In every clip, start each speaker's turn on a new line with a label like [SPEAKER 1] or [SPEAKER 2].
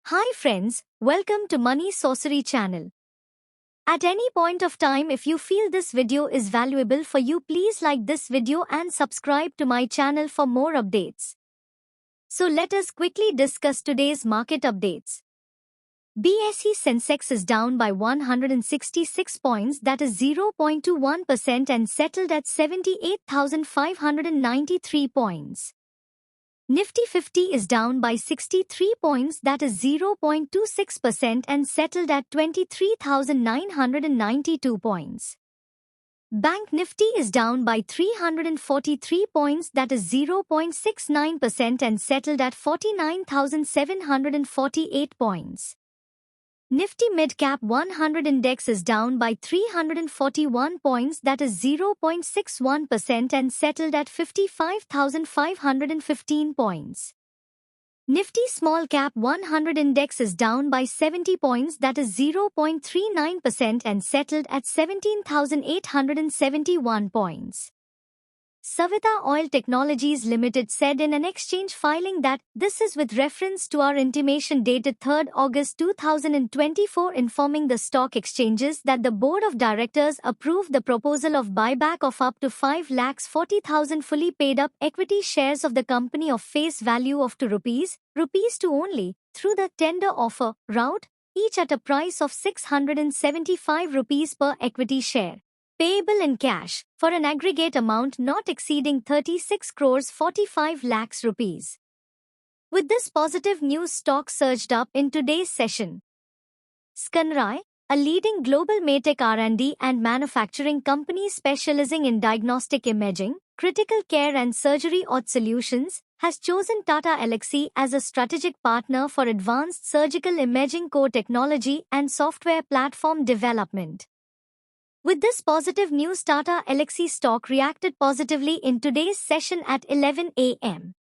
[SPEAKER 1] Hi friends, welcome to Money Sorcery channel. At any point of time if you feel this video is valuable for you, please like this video and subscribe to my channel for more updates. So let us quickly discuss today's market updates. BSE Sensex is down by 166 points, that is 0.21%, and settled at 78,593 points. Nifty 50 is down by 63 points, that is 0.26%, and settled at 23,992 points. Bank Nifty is down by 343 points, that is 0.69%, and settled at 49,748 points. Nifty Mid Cap 100 Index is down by 341 points, that is 0.61%, and settled at 55,515 points. Nifty Small Cap 100 Index is down by 70 points, that is 0.39%, and settled at 17,871 points. Savita Oil Technologies Limited said in an exchange filing that this is with reference to our intimation dated 3rd August 2024 informing the stock exchanges that the Board of Directors approved the proposal of buyback of up to 5,40,000 fully paid up equity shares of the company of face value of ₹2 only through the tender offer route, each at a price of ₹675 per equity share, payable in cash, for an aggregate amount not exceeding 36 crores 45 lakhs rupees. With this positive news, stock surged up in today's session. Skanrai, a leading global medtech R&D and manufacturing company specializing in diagnostic imaging, critical care and surgery auth solutions, has chosen Tata Elxsi as a strategic partner for advanced surgical imaging core technology and software platform development. With this positive news, Tata Elxsi stock reacted positively in today's session at 11 a.m.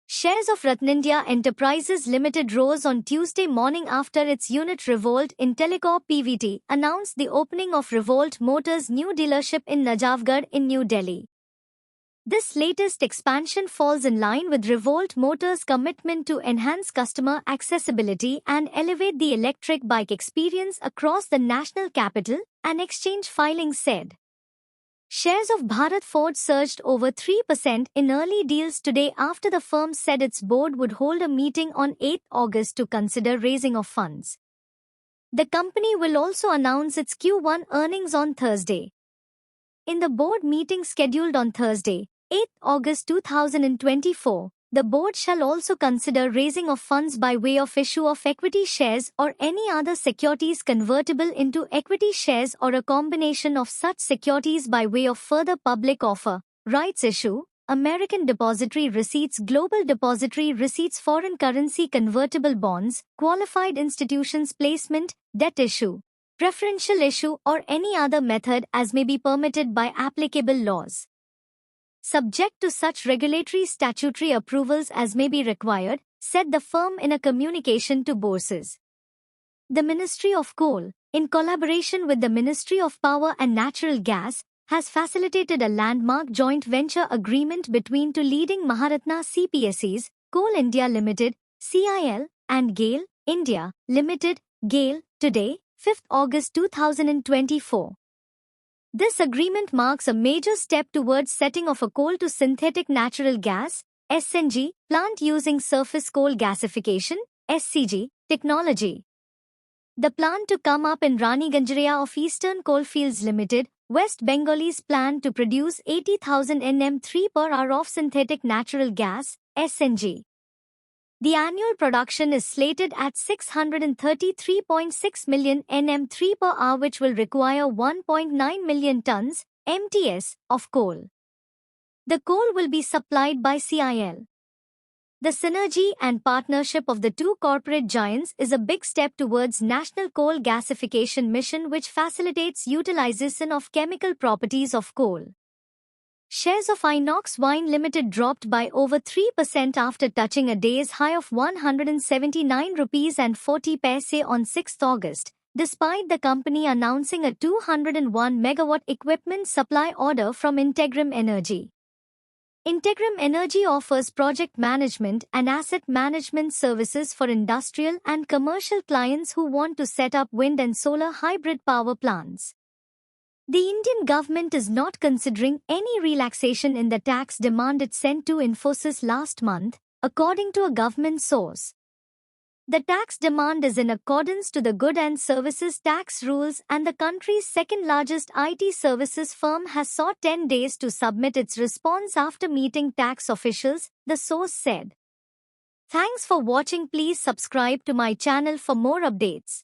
[SPEAKER 1] Shares of Ratnindya Enterprises Limited rose on Tuesday morning after its unit Revolt Intellicorp PVT announced the opening of Revolt Motors' new dealership in Najafgarh in New Delhi. This latest expansion falls in line with Revolt Motors' commitment to enhance customer accessibility and elevate the electric bike experience across the national capital, an exchange filing said. Shares of Bharat Forge surged over 3% in early deals today after the firm said its board would hold a meeting on 8 August to consider raising of funds. The company will also announce its Q1 earnings on Thursday. In the board meeting scheduled on Thursday, 8 August 2024, the board shall also consider raising of funds by way of issue of equity shares or any other securities convertible into equity shares or a combination of such securities by way of further public offer, rights issue, American Depository Receipts, Global Depository Receipts, foreign currency convertible bonds, qualified institutions placement, debt issue, preferential issue or any other method as may be permitted by applicable laws. Subject to such regulatory statutory approvals as may be required, said the firm in a communication to bourses. The Ministry of Coal, in collaboration with the Ministry of Power and Natural Gas, has facilitated a landmark joint venture agreement between two leading Maharatna CPSEs, Coal India Limited, CIL, and GAIL, India, Limited, GAIL, today, 5th August 2024. This agreement marks a major step towards setting of a coal to synthetic natural gas (SNG) plant using surface coal gasification (SCG) technology. The plant to come up in Raniganj of Eastern Coalfields Limited, West Bengal's plan to produce 80,000 Nm3 per hour of synthetic natural gas (SNG). The annual production is slated at 633.6 million Nm3 per hour, which will require 1.9 million tons (MTS) of coal. The coal will be supplied by CIL. The synergy and partnership of the two corporate giants is a big step towards National Coal Gasification Mission, which facilitates utilization of chemical properties of coal. Shares of Inox Wine Limited dropped by over 3% after touching a day's high of ₹179.40 on 6 August, despite the company announcing a 201 megawatt equipment supply order from Integrum Energy. Integrum Energy offers project management and asset management services for industrial and commercial clients who want to set up wind and solar hybrid power plants. The Indian government is not considering any relaxation in the tax demand it sent to Infosys last month, according to a government source. The tax demand is in accordance to the Goods and Services Tax rules, and the country's second-largest IT services firm has sought 10 days to submit its response after meeting tax officials, the source said. Thanks for watching. Please subscribe to my channel for more updates.